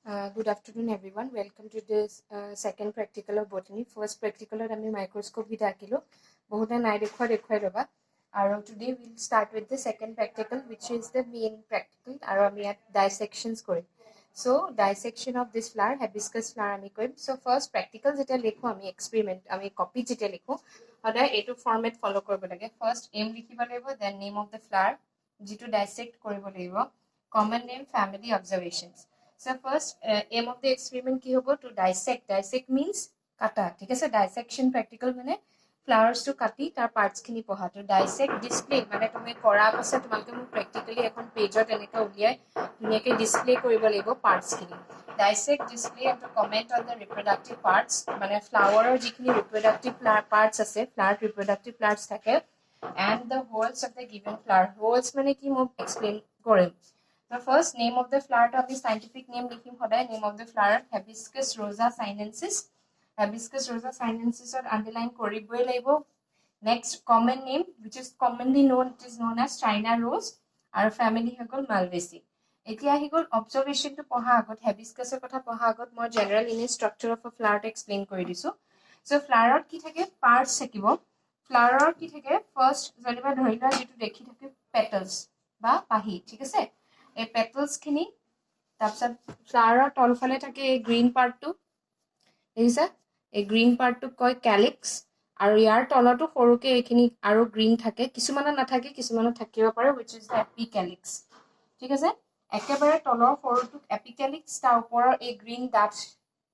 Good afternoon, everyone. Welcome to this second practical of botany. First practical of ami microscope hi dakilo. Bohuta nai dekhwa roba. Aro today we'll start with the second practical, which is the main practical. Aro ami at dissections kore. So dissection of this flower, hibiscus flower ami koim. So first practical jeta lekho ami experiment, ami copy jeta lekho. Hoda A2 format follow koribo lage. First aim likhibo lagbo, then name of the flower, jitu dissect koribo lagbo. Common name, family, observations. So first aim of the experiment ki hobo to dissect. Dissect means kata. ठीक है sir dissection practical माने flowers to काटी तार parts खिनी पहा. तो dissect display माने तुम्हें करा बसे तुम्हारे को practically এখন page और तेने का उलियाय दुनिया के display कोई बोले वो parts खिनी. Dissect display and to comment on the reproductive parts माने flower और जिखिनी reproductive parts असे flower reproductive parts থাকে and the whorls of the given flower. Whorls माने की मैं explain करें. The first name of the flower to the scientific name likhim hoday name of the flower Hibiscus rosa sinensis. Hibiscus rosa sinensis or underline koriboi laibo. Next common name which is commonly known, it is known as China rose. Our family hagol Malvaceae. Etia higol observation to poha agot hibiscus kotha poha agot more general in structure of a flower to explain kori disu. So flower ki thake parts thakibo. Flower ki thake first janiba dhorila jitu dekhi thake petals ba pahi thik ase. A petals khini tapsat flower tolfale thake a green part to is a green part to koi calyx aru yar toloto horuke ekhini aru green thake kisumana na thake kisumana thakiba pare which is the apicalyx thik ase ekebare tolor horuto apicalyx ta upor a green that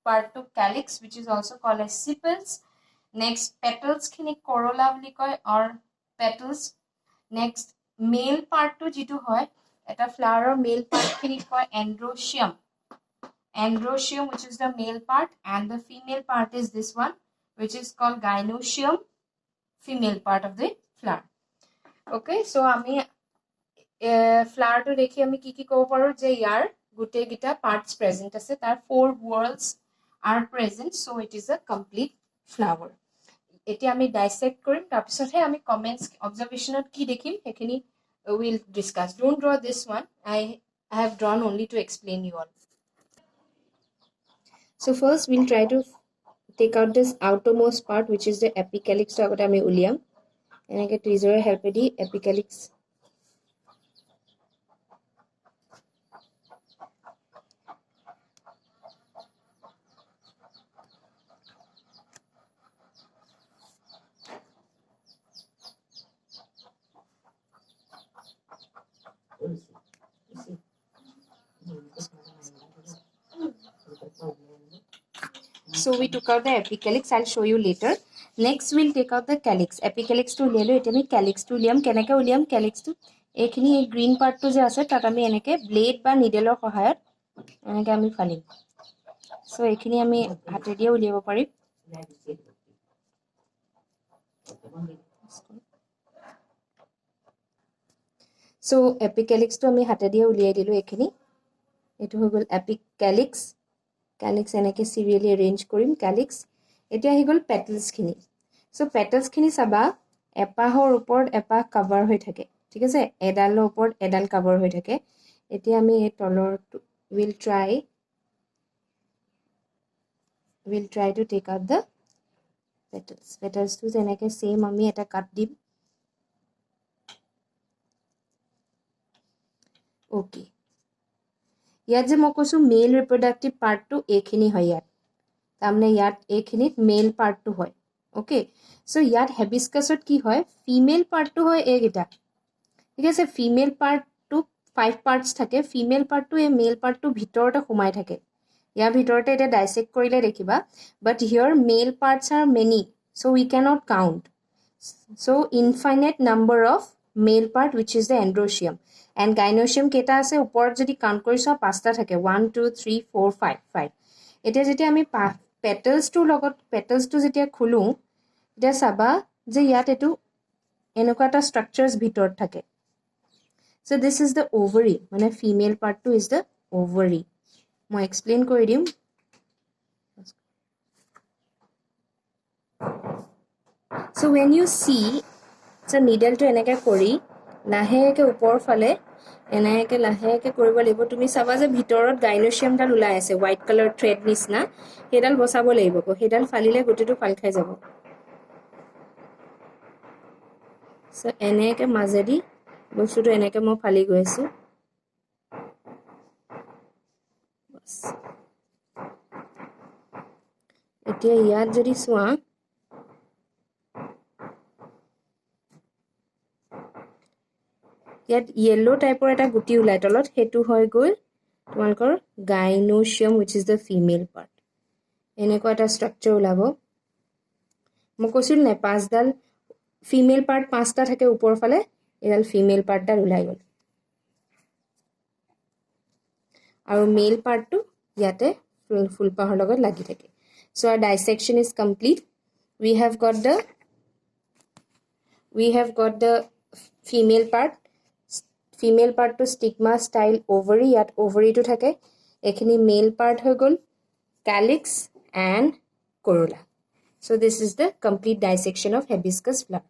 part to calyx which is also called as sepals. Next petals khini corolla boli koi or petals. Next male part to jitu hoy eta flower male part khini koi androecium. Androecium, which is the male part, and the female part is this one, which is called gynoecium, female part of the flower. Okay, so ami flower to dekhi ami ki kobo paro je yar gute gita parts present ase tar 4 whorls are present, so it is a complete flower. Eti ami dissect korim tar pisot he ami comments observation ki dekhim hekhini we'll discuss. Don't draw this one. I have drawn only to explain you all. So first we'll try to take out this outermost part, which is the apicalyx. So agota ami uliam enake tweezer help di apicalyx So we took out the apicalyx. I'll show you later. Next we'll take out the calyx. Apicalyx to lelo eta ami calyx to uliam kenake uliam calyx to ekhini ei green part to je ase tat ami enake blade ba needle or sahayat enake ami falim. So ekhini ami hate diye uliabo parim. So apicalyx to ami hate diye uliyai dilu ekhini. Etu hoi gol apicalyx. Calyx enake serially arrange korim calyx. Etia hi gol petals khini. So petals khini saba epahor upor epah cover hoi thake. Thik ase edal upor edal cover hoi thake. Etia ami e tolor will try to take out the petals. Petals to enake same ami eta cut dim. Okay. ইয়াত যে মই কৈছো মেল reproductive পাৰ্টটো এখিনি হয় ইয়াত তাৰমানে ইয়াত এখিনিত মেল পাৰ্টটো হয় ওকে সো ইয়াত হেবিস্কাছত কি হয় ফিমেল পাৰ্টটো হয় এইগিটা ঠিক আছে ফিমেল পাৰ্টটো 5 পাৰ্টস থাকে ফিমেল পাৰ্টটো এ মেল পাৰ্টটো ভিতৰতে সোমাই থাকে ইয়াৰ ভিতৰতে এটা ডাইসেক্ট কৰিলে দেখিবা but here male parts are many so we can't count so infinite number of male part which is the androecium and gynoecium keta ase upor jodi count koriso pasta thake 1 2 3 4 5 5 eta jeti ami petals to jetia khulu eta saba je yat etu enokwa ta structures bhitor thake so this is the ovary mane female part to is the ovary moi explain kori dim so when you see so needle to enaka kori laheke upor fale এনেকে লাহেকে কৰিব লাগিব তুমি চাবা যে ভিতৰত গাইনোচিয়ামডাল ওলাই আছে হোৱাইট কালাৰ থ্ৰেড নিচিনা সেইডাল বসাব লাগিব সেইডাল ফালিলে গুটিটো ফাল খাই যাব সো এনেকে মাজেদি বস্তুটো এনেকে মই ফালি গৈ আছো বস এতিয়া ইয়াত যদি চোৱা ইয়াত yellow টাইপৰ এটা গুটি ওলাই তলত হেতু হৈ গল তোমালকৰ gynoecium which is the female part এনেকুৱা এটা স্ট্ৰাকচাৰ ওলাব মই কৈছিল নে পাঁচডাল ফিমেল পাৰ্ট পাঁচটা থাকে ওপৰ ফালে এডাল ফিমেল পাৰ্টডাল ওলাই গল আৰু মেল পাৰ্টটো ইয়াতে ফুল পাহৰ লগত লাগি থাকে so our dissection is complete we have got the female part to stigma style ovary at ovary to thake ekhini male part hoy gol calyx and corolla so this is the complete dissection of hibiscus flower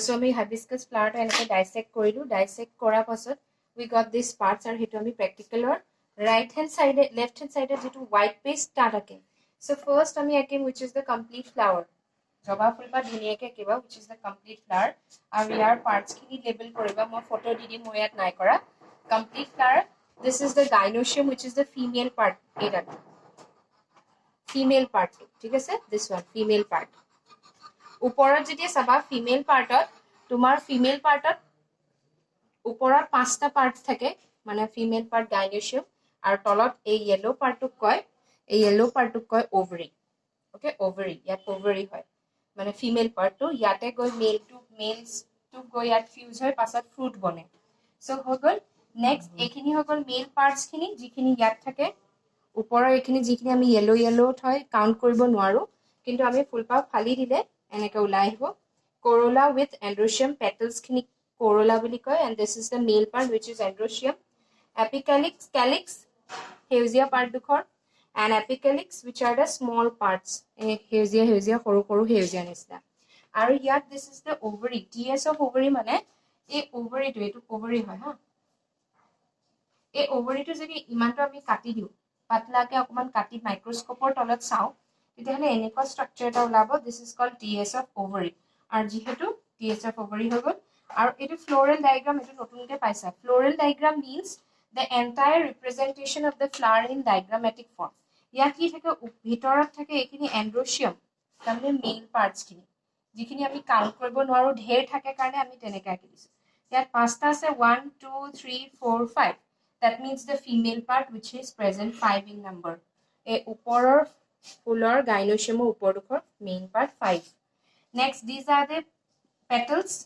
so ami hibiscus flower ta enake dissect korilu dissect kora pasot we got these parts are hetu ami practical or right hand side left hand side jetu white paste ta thake so first ami akim which is the complete flower জবা ফুল পা ধুনিয়াকে কিবা which is the complete flower আৰু ইয়াৰ parts খিনি label কৰিবা মই photo দি দিম মই ইয়াত নাই কৰা complete flower this is the gynoecium which is the female part এটা female part ঠিক আছে this one female part ওপৰত যদি চাবা female partত তোমাৰ female partত ওপৰত পাঁচটা parts থাকে মানে female part gynoecium আৰু তলত এই yellow partক কয় এই yellow partক কয় ovary okay ovary ইয়াত ovary হয় মানে ফিমেল পার্ট তো ইয়াতে গৈ মেলস টু গৈ ইয়াত ফিউজ হয় পাছত ফ্রুট বনে সো হগল নেক্সট এখিনি হগল মেল পার্টস খিনি যিখিনি ইয়াত থাকে ওপৰৰ এখিনি যিখিনি আমি yellow থয় কাউন্ট কৰিব নোৱাৰো কিন্তু আমি ফুলপা ফালি দিলে এনেকে ওলাই আহিব corolla with androecium petals খিনি corolla বুলি কয় and this is the male part which is androecium apicalyx calyx হেউজিয়া পার্ট দুখৰ and apicalyx which are the small parts হেউজিয়া সৰু হেউজিয়া নিচিনা আৰু ইয়াত this is the ovary ts of ovary মানে এই ovary টো এটো ovary হয় হা এই ovary টো যদি ইমানটো আমি কাটি দিও পাতলাকে অকমান কাটি মাইক্ৰোস্কোপৰ তলত চাও তেতিয়াহলে এনেকুৱা স্ট্ৰাকচাৰ এটা ওলাব this is called ts of ovary আৰু যেহেতু ts of ovary হৈ গল আৰু এটো floral diagram এটো নতুনকে পাইছা floral diagram means the entire representation of the flower in diagrammatic form ইয়াত কি থাকে ভিতৰত থাকে এখিনি androecium তাৰমানে মেইন পাৰ্টস খিনি যিখিনি আমি কাউন্ট কৰিব নোৱাৰো ঢেৰ থাকে কাৰণে আমি তেনেকৈ আকি দিছো ইয়াত পাঁচটা আছে 1 2 3 4 5 that means the female part which is present 5 in number এই ওপৰৰ ফুলৰ গাইনোচিয়ামৰ ওপৰডোখৰ main part 5 next these are the petals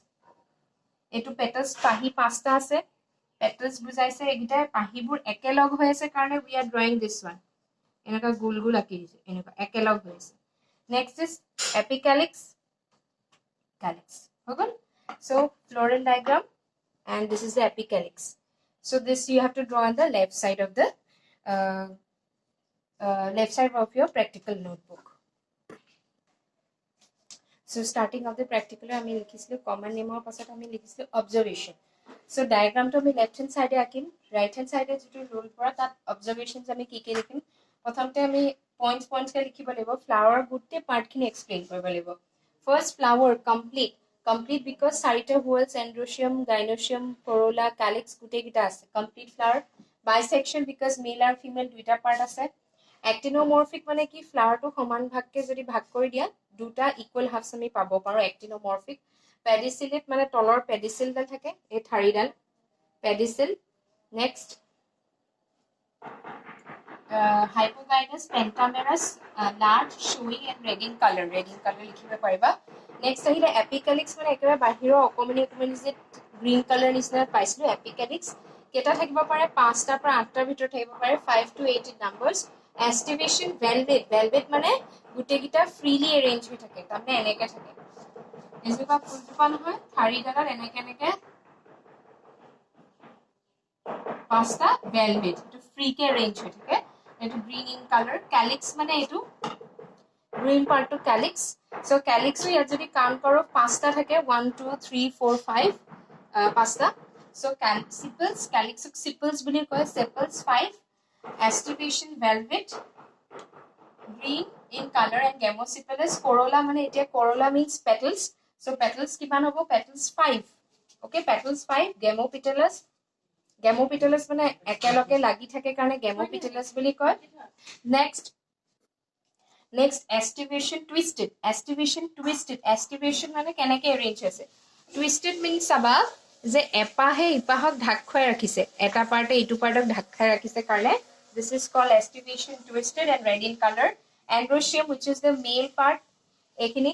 এটো petals পাহি পাঁচটা আছে petals বুজাইছে এগিটা পাহিবোৰ একেলগ হৈ আছে কাৰণে we are drawing this one এনেকা গুল আকি দিছে এনেকা একেলগ হৈ আছে next is apicalyx calyx okay so floral diagram and this is the apicalyx so this you have to draw on the left side of the left side of your practical notebook so starting of the practical আমি লিখিছিলো common name ৰ পাছত আমি লিখিছিলো observation so diagram to আমি left hand side আকিম right hand side যেটো role কৰা তাত observations আমি কি কি লিখিম প্ৰথমতে আমি points কে লিখিব লাগিব flower গুটে পাৰ্ট খিনি এক্সপ্লেইন কৰিব লাগিব first flower complete because চাৰিটা whorls androecium gynoecium corolla calyx গুটে গিটা আছে complete flower bisection because male and female দুইটা পাৰ্ট আছে actinomorphic মানে কি flower টো সমান ভাগকে যদি ভাগ কৰি দিয়া দুটা equal halves আমি পাব পাৰো actinomorphic pedicellate মানে তলৰ pedicel ডাল থাকে এই ঠাৰিডাল pedicel next hypogynous pentamerous large showy and redding color লিখিব পাৰিবা next আহিলে apicalyx মানে একেবাৰে বাহিৰৰ অকমানি যে green color নিচিনা পাইছিলো apicalyx কেটা থাকিব পাৰে 5 টা পৰা 8 টাৰ ভিতৰত থাকিব পাৰে 5 to 8 in numbers estivation velvet মানে গুটে গিটা freely arrange হৈ থাকে তাৰমানে এনেকে থাকে এজোপা ফুলজোপা নহয় ঠাৰিডালত এনেকে পাঁচটা velvet এটো ফ্ৰী কে arrange হৈ থাকে এটো green in color calyx মানে এটো green part to calyx So calyx ইয়াত যদি কাউন্ট করো 5টা থাকে 1 2 3 4 5 5টা so calyx sepals বুলি কয় sepals 5 aestivation velvet green in color and gamosepalous corolla মানে এতিয়া corolla means petals so petals কিমান হ'ব petals 5 okay petals 5 gamopetulous মানে একেলগে লাগি থাকে কাৰণে gamopetulous বুলি কয় next estivation twisted মানে কেনেকে arrange আছে twisted means সাবা যে এপাহে ইপাহক ঢাক খুৱাই ৰাখিছে এটা পাৰ্টে ইটো পাৰ্টক ঢাক খাই ৰাখিছে কাৰণে this is called estivation twisted and red in color androecium which is the male part ekini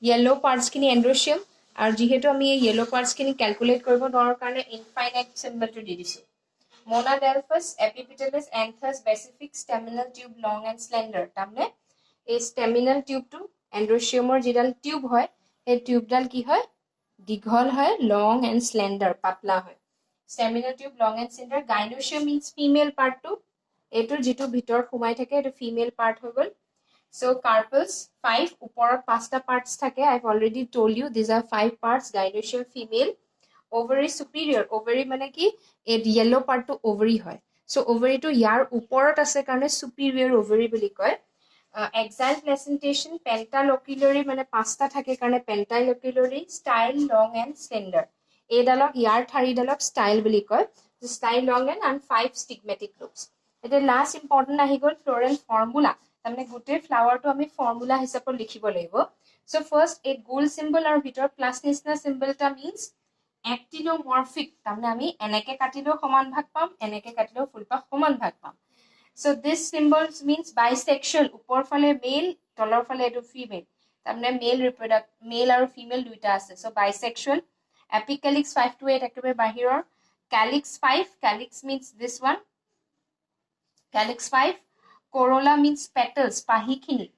yellow parts kini androecium আৰু যেহেতু আমি এই yellow parts kini calculate কৰিব নোৱাৰো কাৰণে infinite symbol to দি দিছো monadelphous epipetalous anthers specific staminal tube long and slender তাৰমানে এই staminal tube to androeciumৰ যিডাল টিউব হয় এই টিউবডাল কি হয় দীঘল হয় long and slender পাতলা হয় staminal tube long and slender gynoecium means female part to এটোৰ যেটো ভিতৰত সোমাই থাকে এটো female part হৈ গল so carpels 5 ওপৰত 5টা parts থাকে I've already told you these are 5 parts gynoecium female ovary superior ovary মানে কি এই yellow part to ovary হয় so ovary to ইয়াৰ ওপৰত আছে কাৰণে superior ovary বুলি কয় exile placentation pentalocularly মানে 5টা থাকে কাৰণে pentalocularly style long and slender এডালক year ঠাৰিডালক style বুলি কয় style long and 5 stigmatic lobes এটা লাস্ট ইম্পৰ্টেন্ট আহি গল ফ্লোৰেল ফৰ্মুলা তাৰমানে গোটে ফ্লাৱাৰটো আমি ফৰ্মুলা হিচাপত লিখিব লাগিব সো ফাৰ্স্ট এ গোল সিম্বল আৰু ভিতৰত প্লাস নিচিনা সিম্বলটা মিন্স actinomorphic তাৰমানে আমি এনেকে কাটিলেও সমান ভাগ পাম এনেকে কাটিলেও ফুলপা সমান ভাগ পাম so this symbols means bisexual উপৰ ফালে মেল তলৰ ফালে এটো ফিমেল তাৰমানে মেল আৰু ফিমেল দুইটা আছে so bisexual apicalyx 5 to 8 একেবাৰে বাহিৰৰ calyx 5 calyx means this one calyx 5 corolla means petals pahikhini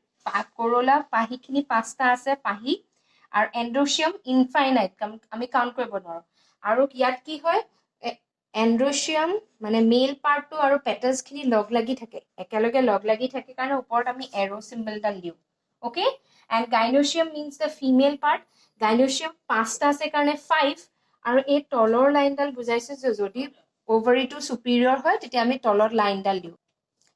corolla pahikhini 5টা আছে pahi আৰু androecium infinite আমি কাউন্ট কৰিব নোৱাৰো আৰু ইয়াত কি হয় androecium মানে মেল পাৰ্টটো আৰু পেটালস খিনি লগ লাগি থাকে একেলগে লগ লাগি থাকে কাৰণে ওপৰত আমি এৰো সিম্বল ডাল দিও okay and gynoecium means the female part gynoecium 5টা আছে কাৰণে 5 আৰু এই তলৰ লাইনডাল বুজাইছে যে যদি ovary to superior হয় তেতিয়া আমি তলৰ লাইনডাল দিও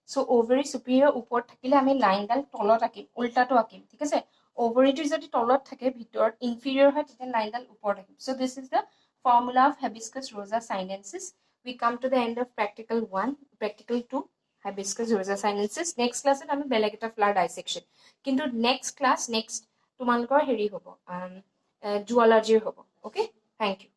so ovary superior উপৰ থাকিলে আমি লাইনডাল তলত আকিম উল্টাটো আকিম ঠিক আছে ovary to যদি তলত থাকে ভিতৰত inferior হয় তেতিয়া লাইনডাল ওপৰত আকিম so this is the formula of hibiscus rosa sinensis we come to the end of practical 1 practical 2 hibiscus rosa sinensis next class আমি বেলেগ এটা flower dissection কিন্তু next class next তোমালোকৰ হেৰি হ'ব zoology হ'ব okay thank you